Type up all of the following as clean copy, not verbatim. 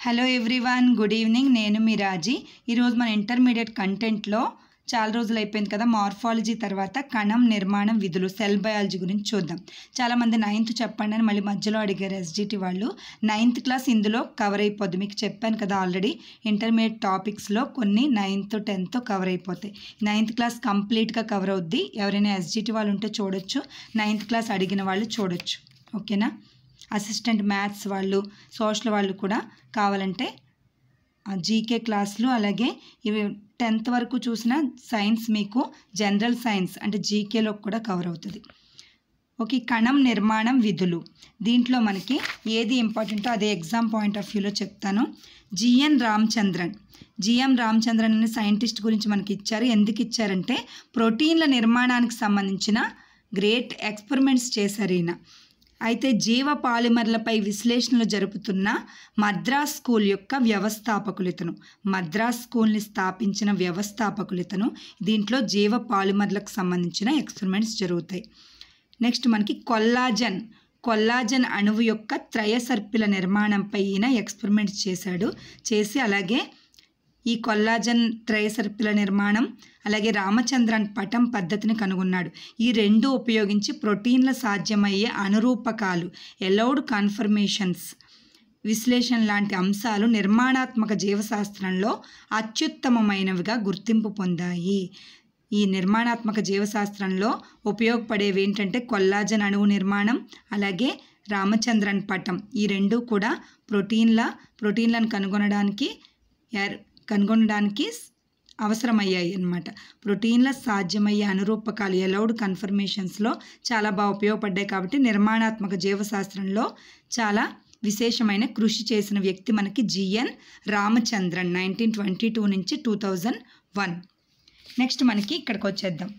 Hello everyone, good evening. నేను మీ రాజీ. ఈరోజు మన ఇంటర్మీడియట్ కంటెంట్లో చాలా రోజులు అయిపోయింది కదా, మార్ఫాలజీ తర్వాత కణం నిర్మాణం విధులు, సెల్ బయాలజీ గురించి చూద్దాం. చాలామంది 9th చెప్పండి అని మళ్ళీ మధ్యలో అడిగారు ఎస్జిటి వాళ్ళు. 9th క్లాస్ ఇందులో కవర్ అయిపోద్ది. మీకు చెప్పాను కదా ఆల్రెడీ, ఇంటర్మీడియట్ టాపిక్స్లో కొన్ని 9th 10th కవర్ అయిపోతాయి. 9th క్లాస్ కంప్లీట్గా కవర్ అవుద్ది. ఎవరైనా ఎస్జిటి వాళ్ళు ఉంటే చూడొచ్చు, 9th క్లాస్ అడిగిన వాళ్ళు చూడొచ్చు. ఓకేనా? అసిస్టెంట్ మ్యాథ్స్ వాళ్ళు, సోషల్ వాళ్ళు కూడా కావాలంటే జీకే క్లాసులు, అలాగే ఇవి 10th వరకు చూసిన సైన్స్ మీకు జనరల్ సైన్స్ అంటే జీకేలో కూడా కవర్ అవుతుంది. ఓకే, కణం నిర్మాణం విధులు. దీంట్లో మనకి ఏది ఇంపార్టెంటో అదే ఎగ్జామ్ పాయింట్ ఆఫ్ వ్యూలో చెప్తాను. జిఎం రామచంద్రన్ అనే సైంటిస్ట్ గురించి మనకి ఇచ్చారు. ఎందుకు ఇచ్చారంటే ప్రోటీన్ల నిర్మాణానికి సంబంధించిన గ్రేట్ ఎక్స్పెరిమెంట్స్ చేశారు ఈయన. అయితే జీవ పాలిమర్లపై విశ్లేషణలు జరుపుతున్న మద్రాస్ స్కూల్ యొక్క వ్యవస్థాపకులితను. మద్రాస్ స్కూల్ని స్థాపించిన వ్యవస్థాపకులితను. దీంట్లో జీవ పాలిమర్లకు సంబంధించిన ఎక్స్పెరిమెంట్స్ జరుగుతాయి. నెక్స్ట్ మనకి కొల్లాజన్ అణువు యొక్క త్రయసర్పిల నిర్మాణంపై ఈయన ఎక్స్పెరిమెంట్స్ చేసి అలాగే ఈ కొల్లాజన్ త్రయసర్పిల నిర్మాణం అలాగే రామచంద్రన్ పటం పద్ధతిని కనుగొన్నాడు. ఈ రెండు ఉపయోగించి ప్రోటీన్ల సాధ్యమయ్యే అనురూపకాలు, ఎలౌడ్ కన్ఫర్మేషన్స్, విశ్లేషణ లాంటి అంశాలు నిర్మాణాత్మక జీవశాస్త్రంలో అత్యుత్తమమైనవిగా గుర్తింపు పొందాయి. ఈ నిర్మాణాత్మక జీవశాస్త్రంలో ఉపయోగపడేవి ఏంటంటే కొల్లాజన్ అణువు నిర్మాణం అలాగే రామచంద్రన్ పటం. ఈ రెండు కూడా ప్రోటీన్లను కనుగొనడానికి అవసరమయ్యాయి అన్నమాట. ప్రోటీన్ల సాధ్యమయ్యే అనురూపకాలు, ఎలౌడ్ కన్ఫర్మేషన్స్లో చాలా బాగా ఉపయోగపడ్డాయి. కాబట్టి నిర్మాణాత్మక జీవశాస్త్రంలో చాలా విశేషమైన కృషి చేసిన వ్యక్తి మనకి జిఎన్ రామచంద్రన్, 1922 నుంచి 2001. నెక్స్ట్ మనకి ఇక్కడికి వచ్చేద్దాం.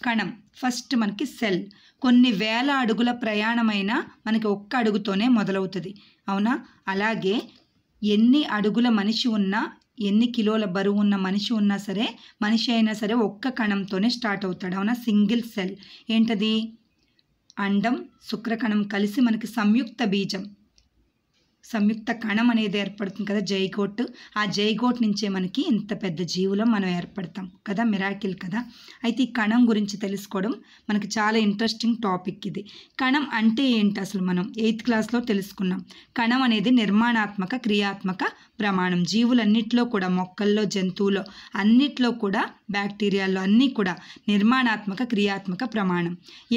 కణం ఫస్ట్ మనకి సెల్. కొన్ని వేల అడుగుల ప్రయాణమైన మనకి ఒక్క అడుగుతోనే మొదలవుతుంది, అవునా? అలాగే ఎన్ని అడుగుల మనిషి ఉన్నా, ఎన్ని కిలోల బరువు ఉన్న మనిషి ఉన్నా సరే, మనిషి అయినా సరే ఒక్క కణంతోనే స్టార్ట్ అవుతాడు, అవునా? Single cell. ఏంటది? అండం శుక్రకణం కలిసి మనకి సంయుక్త కణం అనేది ఏర్పడుతుంది కదా, జైగోట్. ఆ జైగోట్ నుంచే మనకి ఇంత పెద్ద జీవులో మనం ఏర్పడతాం కదా, మిరాకిల్ కదా. అయితే ఈ కణం గురించి తెలుసుకోవడం మనకి చాలా ఇంట్రెస్టింగ్ టాపిక్ ఇది. కణం అంటే ఏంటి అసలు మనం 8th క్లాస్లో తెలుసుకున్నాం. కణం అనేది నిర్మాణాత్మక క్రియాత్మక ప్రమాణం. జీవులన్నిట్లో కూడా, మొక్కల్లో, జంతువులో అన్నిట్లో కూడా, బ్యాక్టీరియాల్లో అన్నీ కూడా నిర్మాణాత్మక క్రియాత్మక ప్రమాణం.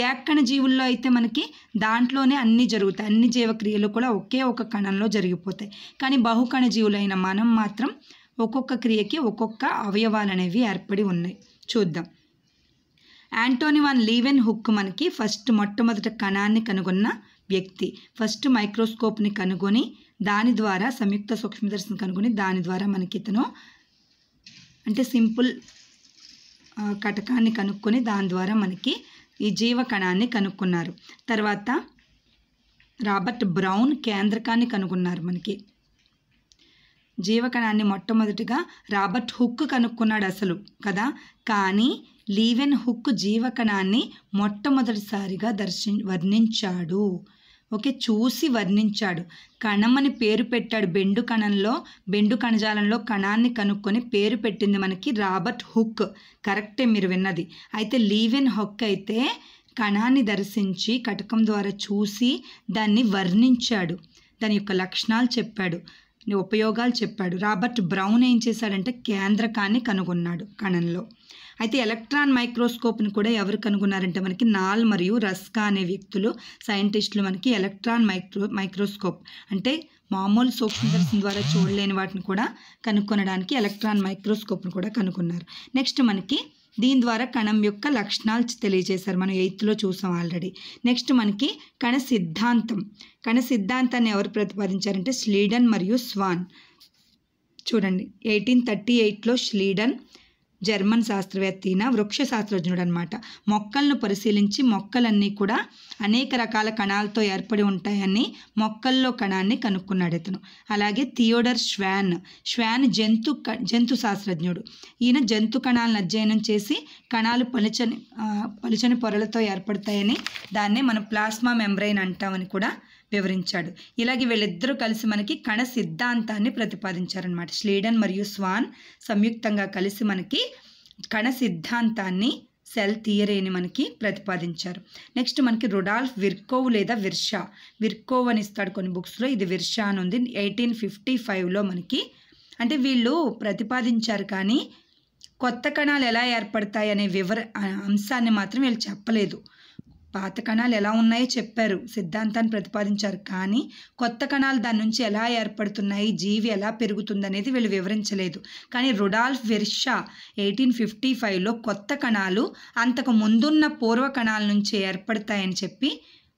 ఏకణ జీవుల్లో అయితే మనకి దాంట్లోనే అన్నీ జరుగుతాయి, అన్ని జీవక్రియలు కూడా ఒకే ఒక కణంలో జరిగిపోతాయి. కానీ బహుకణ జీవులైన మనం మాత్రం ఒక్కొక్క క్రియకి ఒక్కొక్క అవయవాలు అనేవి ఏర్పడి ఉన్నాయి. చూద్దాం. యాంటోనీ వాన్ లీవెన్ హుక్ మనకి మొట్టమొదట కణాన్ని కనుగొన్న వ్యక్తి. ఫస్ట్ మైక్రోస్కోప్ని కనుగొని దాని ద్వారా, సంయుక్త సూక్ష్మదర్శిని కనుగొని దాని ద్వారా మనకి ఇతను అంటే సింపుల్ కటకాన్ని కనుక్కొని దాని ద్వారా మనకి ఈ జీవకణాన్ని కనుక్కున్నారు. తర్వాత రాబర్ట్ బ్రౌన్ కేంద్రకాన్ని కనుగొన్నారు. మనకి జీవకణాన్ని మొట్టమొదటిగా రాబర్ట్ హుక్ కనుక్కున్నాడు అసలు కదా, కానీ లీవెన్ హుక్ జీవకణాన్ని మొట్టమొదటిసారిగా వర్ణించాడు. ఓకే, చూసి వర్ణించాడు. కణం అని పేరు పెట్టాడు. బెండు కణజాలంలో కణాన్ని కనుక్కొని పేరు పెట్టింది మనకి రాబర్ట్ హుక్. కరెక్టే మీరు విన్నది. అయితే లీవెన్ హుక్ అయితే కణాన్ని దర్శించి కటకం ద్వారా చూసి దాన్ని వర్ణించాడు, దాని యొక్క లక్షణాలు చెప్పాడు, ఉపయోగాలు చెప్పాడు. రాబర్ట్ బ్రౌన్ ఏం చేశాడంటే కేంద్రకాన్ని కనుగొన్నాడు కణంలో. అయితే ఎలక్ట్రాన్ మైక్రోస్కోప్ని కూడా ఎవరు కనుగొన్నారంటే మనకి నాల్ మరియు రస్కా అనే వ్యక్తులు, సైంటిస్టులు మనకి ఎలక్ట్రాన్ మైక్రోస్కోప్ అంటే మామూలు సూక్ష్మదర్శిని ద్వారా చూడలేని వాటిని కూడా కనుక్కొనడానికి ఎలక్ట్రాన్ మైక్రోస్కోప్ని కూడా కనుగొన్నారు. నెక్స్ట్ మనకి దీని ద్వారా కణం యొక్క లక్షణాలు తెలియజేశారు. మనం 8thలో చూసాం ఆల్రెడీ. నెక్స్ట్ మనకి కణ సిద్ధాంతాన్ని ఎవరు ప్రతిపాదించారంటే స్లీడన్ మరియు స్వాన్. చూడండి, 1838లో స్లీడన్ జర్మన్ శాస్త్రవేత్త, వృక్ష శాస్త్రజ్ఞుడు అనమాట. మొక్కలను పరిశీలించి మొక్కలన్నీ కూడా అనేక రకాల కణాలతో ఏర్పడి ఉంటాయని మొక్కల్లో కణాన్ని కనుక్కున్నాడు ఇతను. అలాగే థియోడర్ ష్వాన్ జంతు శాస్త్రజ్ఞుడు. ఈయన జంతు కణాలను అధ్యయనం చేసి కణాలు పలుచని పొరలతో ఏర్పడతాయని, దాన్నే మనం ప్లాస్మా మెంబ్రెయిన్ అంటామని కూడా వివరించాడు. ఇలాగే వీళ్ళిద్దరూ కలిసి మనకి కణ సిద్ధాంతాన్ని ప్రతిపాదించారనమాట. ష్లీడన్ మరియు స్వాన్ సంయుక్తంగా కలిసి మనకి కణ సిద్ధాంతాన్ని, సెల్ థియరీని మనకి ప్రతిపాదించారు. నెక్స్ట్ మనకి రుడాల్ఫ్ విర్కోవ్ లేదా విర్షా, విర్కోవ్ అని ఇస్తాడు కొన్ని బుక్స్లో, ఇది విర్షా అని ఉంది. 1855లో మనకి, అంటే వీళ్ళు ప్రతిపాదించారు కానీ కొత్త కణాలు ఎలా ఏర్పడతాయి అనే అంశాన్ని మాత్రం వీళ్ళు చెప్పలేదు. పాత కణాలు ఎలా ఉన్నాయో చెప్పారు, సిద్ధాంతాన్ని ప్రతిపాదించారు, కానీ కొత్త కణాలు దాని నుంచి ఎలా ఏర్పడుతున్నాయి, జీవి ఎలా పెరుగుతుంది అనేది వీళ్ళు వివరించలేదు. కానీ రుడాల్ఫ్ విర్షా 1855లో కొత్త కణాలు అంతకు ముందున్న పూర్వ కణాల నుంచి ఏర్పడతాయని చెప్పి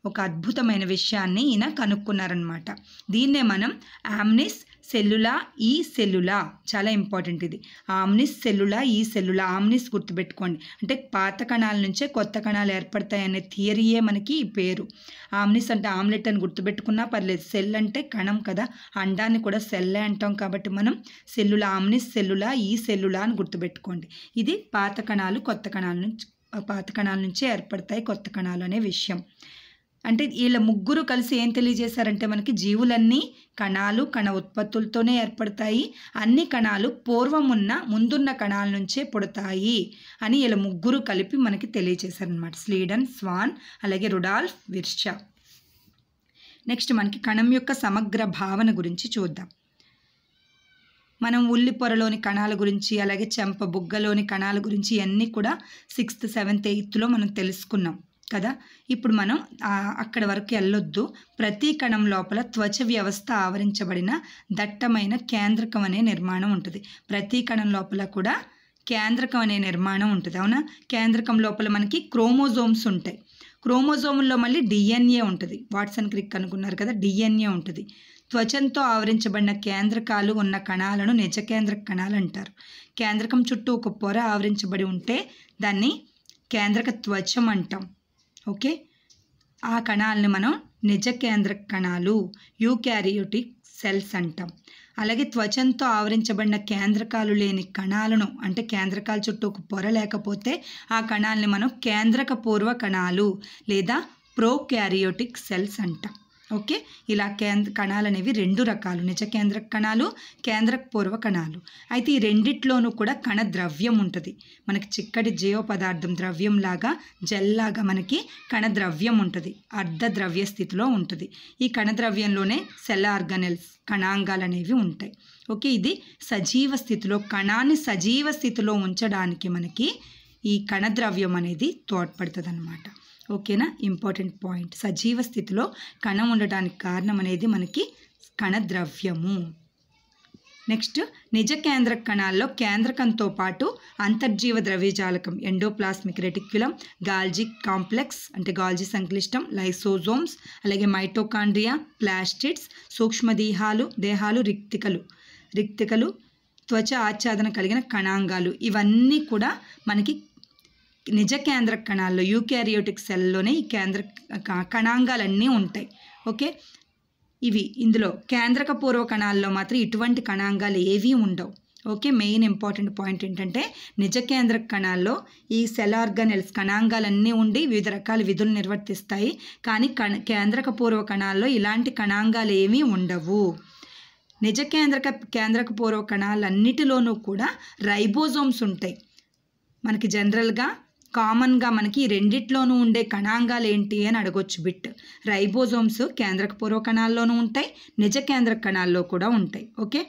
ఒక అద్భుతమైన విషయాన్ని ఈయన కనుక్కున్నారనమాట. దీన్నే మనం ఆమ్నిస్ సెల్యులా ఈ సెల్యులా, చాలా ఇంపార్టెంట్ ఇది, ఆమ్నిస్ సెల్యులా ఈ సెల్యులా. ఆమ్నిస్ గుర్తుపెట్టుకోండి, అంటే పాత కణాల నుంచే కొత్త కణాలు ఏర్పడతాయనే థియరీయే మనకి ఈ పేరు. ఆమ్నిస్ అంటే ఆమ్లెట్ అని గుర్తుపెట్టుకున్నా పర్లేదు, సెల్ అంటే కణం కదా, అండాన్ని కూడా సెల్లే అంటాం కాబట్టి మనం సెల్యులా, ఆమ్నిస్ సెల్యులా ఈ సెల్యులా అని గుర్తుపెట్టుకోండి. ఇది పాత కణాలు పాత కణాల నుంచే ఏర్పడతాయి కొత్త కణాలు అనే విషయం. అంటే వీళ్ళ ముగ్గురు కలిసి ఏం తెలియజేశారంటే మనకి జీవులన్నీ కణాలు, కణ ఉత్పత్తులతోనే ఏర్పడతాయి, అన్ని కణాలు ముందున్న కణాల నుంచే పుడతాయి అని వీళ్ళ ముగ్గురు కలిపి మనకి తెలియజేశారనమాట. స్లీడన్, స్వాన్, అలాగే రుడాల్ఫ్ విర్షా. నెక్స్ట్ మనకి కణం యొక్క సమగ్ర భావన గురించి చూద్దాం. మనం ఉల్లి పొరలోని కణాల గురించి, అలాగే చెంప బుగ్గలోని కణాల గురించి ఇవన్నీ కూడా 6th, 7th, 8thలో మనం తెలుసుకున్నాం కదా. ఇప్పుడు మనం అక్కడ వరకు వెళ్ళొద్దు. ప్రతి కణం లోపల త్వచ వ్యవస్థ ఆవరించబడిన దట్టమైన కేంద్రకం అనే నిర్మాణం ఉంటుంది. ప్రతి కణం లోపల కూడా కేంద్రకం అనే నిర్మాణం ఉంటుంది, అవునా. కేంద్రకం లోపల మనకి క్రోమోజోమ్స్ ఉంటాయి. క్రోమోజోముల్లో మళ్ళీ డిఎన్ఏ ఉంటుంది. వాట్సన్ క్రిక్ అనుకున్నారు కదా, డిఎన్ఏ ఉంటుంది. త్వచంతో ఆవరించబడిన కేంద్రకాలు ఉన్న కణాలను నిజ కేంద్రక కణాలు అంటారు. కేంద్రకం చుట్టూ ఒక పొర ఆవరించబడి ఉంటే దాన్ని కేంద్రక త్వచం అంటాం. ఓకే, ఆ కణాలని మనం నిజ కేంద్రక కణాలు, యూకారియోటిక్ సెల్స్ అంటాం. అలాగే త్వచంతో ఆవరించబడిన కేంద్రకాలు లేని కణాలను, అంటే కేంద్రకాల చుట్టూ ఒక పొర లేకపోతే ఆ కణాలని మనం కేంద్రక పూర్వ కణాలు లేదా ప్రోకారియోటిక్ సెల్స్ అంటాం. ఓకే, ఇలా కణాలు అనేవి 2 రకాలు, నిజ కేంద్రక కణాలు, కేంద్రక పూర్వ కణాలు. అయితే ఈ రెండిట్లోనూ కూడా కణ ద్రవ్యం ఉంటుంది. మనకి చిక్కటి జీవ పదార్థం ద్రవ్యంలాగా, జెల్లాగా మనకి కణ ద్రవ్యం ఉంటుంది, అర్ధ ద్రవ్య స్థితిలో ఉంటుంది. ఈ కణ ద్రవ్యంలోనే సెల్ ఆర్గానెల్స్, కణాంగాలు అనేవి ఉంటాయి. ఓకే, ఇది సజీవ స్థితిలో, కణాన్ని సజీవ స్థితిలో ఉంచడానికి మనకి ఈ కణ ద్రవ్యం అనేది తోడ్పడుతుంది అన్నమాట. ఓకేనా, ఇంపార్టెంట్ పాయింట్. సజీవ స్థితిలో కణం ఉండటానికి కారణం అనేది మనకి కణద్రవ్యము. నెక్స్ట్, నిజ కేంద్రక కణాల్లో కేంద్రకంతో పాటు అంతర్జీవ ద్రవ్యజాలకం, ఎండోప్లాస్మిక్ రెటిక్యులం, గాల్జీ కాంప్లెక్స్ అంటే గాల్జీ సంక్లిష్టం, లైసోజోమ్స్, అలాగే మైటోకాండ్రియా, ప్లాస్టిడ్స్, సూక్ష్మదేహాలు, రిక్తికలు, త్వచ ఆచ్ఛాదన కలిగిన కణాంగాలు, ఇవన్నీ కూడా మనకి నిజ కేంద్రక కణాల్లో, యూకారియోటిక్ సెల్లోనే ఈ కణాంగాలన్నీ ఉంటాయి. ఓకే, ఇందులో కేంద్రక పూర్వ కణాల్లో మాత్రం ఇటువంటి కణాంగాలు ఏవీ ఉండవు. ఓకే, మెయిన్ ఇంపార్టెంట్ పాయింట్ ఏంటంటే నిజ కేంద్రక కణాల్లో ఈ సెల్ ఆర్గానెల్స్, కణాంగాలన్నీ ఉండి వివిధ రకాల విధులు నిర్వర్తిస్తాయి. కానీ కేంద్రక పూర్వ కణాల్లో ఇలాంటి కణాంగాలు ఏమీ ఉండవు. నిజ కేంద్రక పూర్వ కణాలన్నిటిలోనూ కూడా రైబోజోమ్స్ ఉంటాయి. మనకి జనరల్గా కామన్గా మనకి ఈ రెండిట్లోనూ ఉండే కణాంగాలు ఏంటి అని అడగొచ్చు బిట్. రైబోజోమ్స్ కేంద్రక పూర్వ కణాల్లోనూ ఉంటాయి, నిజ కేంద్రక కణాల్లో కూడా ఉంటాయి. ఓకే,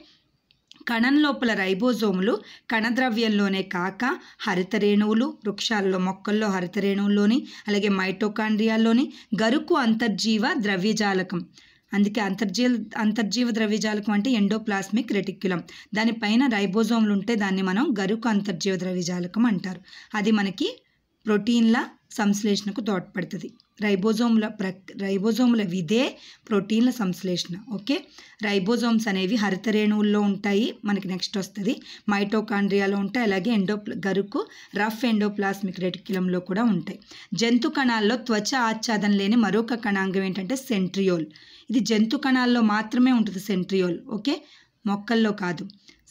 కణం లోపల రైబోజోములు కణద్రవ్యంలోనే కాక హరిత రేణువులు, వృక్షాల్లో, మొక్కల్లో హరిత రేణువుల్లోని, అలాగే మైటోకాండ్రియాల్లోని, గరుకు అంతర్జీవ ద్రవ్యజాలకం, అందుకే అంతర్జీవ ద్రవ్యజాలకం అంటే ఎండోప్లాస్మిక్ రెటిక్యులం, దానిపైన రైబోజోములు ఉంటే దాన్ని మనం గరుకు అంతర్జీవ ద్రవ్యజాలకం అంటారు. అది మనకి ప్రోటీన్ల సంశ్లేషణకు తోడ్పడుతుంది. రైబోజోముల విధే ప్రోటీన్ల సంశ్లేషణ. ఓకే, రైబోజోమ్స్ అనేవి హరిత రేణువుల్లో ఉంటాయి. మనకి నెక్స్ట్ వస్తుంది మైటోకాండ్రియాలో ఉంటాయి, అలాగే గరుకు రఫ్ ఎండోప్లాస్మిక్ రెటిక్యులంలో కూడా ఉంటాయి. జంతు కణాల్లో త్వచ ఆచ్ఛాదన లేని మరొక కణాంగం ఏంటంటే సెంట్రియోల్. ఇది జంతు కణాల్లో మాత్రమే ఉంటుంది సెంట్రియోల్. ఓకే, మొక్కల్లో కాదు.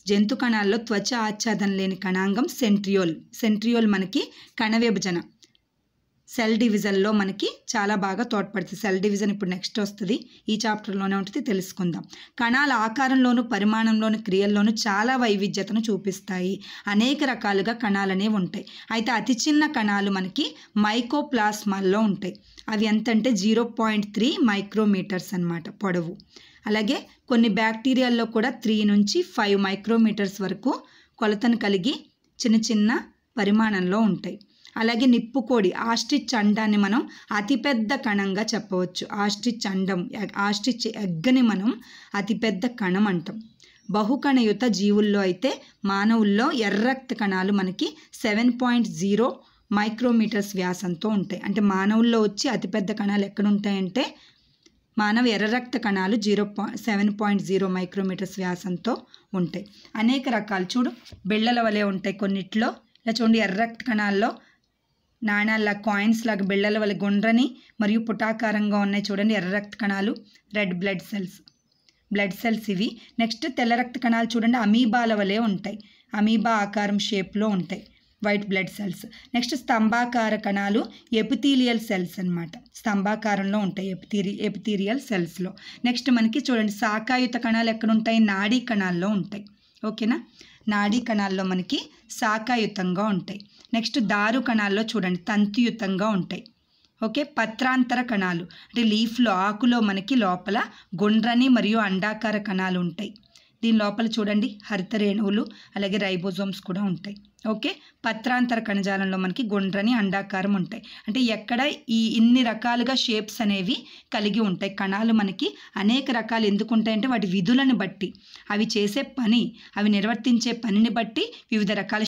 జంతు కణాల్లో త్వచ ఆచ్ఛాదన లేని కణాంగం సెంట్రియోల్. మనకి కణ విభజన, సెల్ డివిజన్లో మనకి చాలా బాగా తోడ్పడుతుంది. సెల్ డివిజన్ ఇప్పుడు నెక్స్ట్ వస్తుంది, ఈ చాప్టర్లోనే ఉంటుంది, తెలుసుకుందాం. కణాల ఆకారంలోను పరిమాణంలోను క్రియల్లోనూ చాలా వైవిధ్యతను చూపిస్తాయి. అనేక రకాలుగా కణాలు అనేవి ఉంటాయి. అయితే అతి చిన్న కణాలు మనకి మైకోప్లాస్మాల్లో ఉంటాయి. అవి ఎంతంటే 0.3 మైక్రోమీటర్స్ అన్నమాట పొడవు. అలాగే కొన్ని బ్యాక్టీరియాల్లో కూడా 3 నుంచి 5 మైక్రోమీటర్స్ వరకు కొలతను కలిగి చిన్న చిన్న పరిమాణంలో ఉంటాయి. అలాగే నిప్పుకోడి ఆస్ట్రిచ్ అండాన్ని మనం అతిపెద్ద కణంగా చెప్పవచ్చు. ఆస్ట్రిచ్ ఎగ్గని మనం అతిపెద్ద కణం అంటాం. బహుకణయుత జీవుల్లో అయితే మానవుల్లో ఎర్ర రక్త కణాలు మనకి 7.0 మైక్రోమీటర్స్ వ్యాసంతో ఉంటాయి. అంటే మానవుల్లో వచ్చి అతిపెద్ద కణాలు ఎక్కడ ఉంటాయంటే మానవ ఎర్ర రక్త కణాలు 7.0 మైక్రోమీటర్స్ వ్యాసంతో ఉంటాయి. అనేక రకాలు చూడు బిళ్ళల వలె ఉంటాయి కొన్నిట్లో. ఇలా చూడండి ఎర్ర రక్త కణాల్లో నాణాల కాయిన్స్ లాగా బిళ్ళల వలె గుండ్రని మరియు పుటాకారంగా ఉన్నాయి. చూడండి ఎర్ర రక్త కణాలు, రెడ్ బ్లడ్ సెల్స్ ఇవి. నెక్స్ట్ తెల్ల రక్త కణాలు చూడండి అమీబాల వలె ఉంటాయి, అమీబా ఆకారం షేప్లో ఉంటాయి, వైట్ బ్లడ్ సెల్స్. నెక్స్ట్ స్తంభాకార కణాలు ఎపిథీలియల్ సెల్స్ అన్నమాట, స్తంభాకారంలో ఉంటాయి ఎపిథీలియల్ సెల్స్లో. నెక్స్ట్ మనకి చూడండి శాఖాయుత కణాలు ఎక్కడ ఉంటాయి, నాడీ కణాల్లో ఉంటాయి. ఓకేనా, నాడీ కణాల్లో మనకి శాఖాయుతంగా ఉంటాయి. నెక్స్ట్ దారు కణాల్లో చూడండి తంతుయుతంగా ఉంటాయి. ఓకే, పత్రాంతర కణాలు అంటే లీఫ్లో ఆకులో మనకి లోపల గుండ్రని మరియు అండాకార కణాలు ఉంటాయి. దీని లోపల చూడండి హరిత రేణువులు అలాగే రైబోజోమ్స్ కూడా ఉంటాయి. ఓకే, పత్రాంతర కణజాలంలో మనకి గుండ్రని అండాకారం ఉంటాయి. అంటే ఎక్కడ ఇన్ని రకాలుగా షేప్స్ అనేవి కలిగి ఉంటాయి. కణాలు మనకి అనేక రకాలు ఎందుకు ఉంటాయంటే వాటి విధులను బట్టి, అవి చేసే పని, అవి నిర్వర్తించే పనిని బట్టి వివిధ రకాల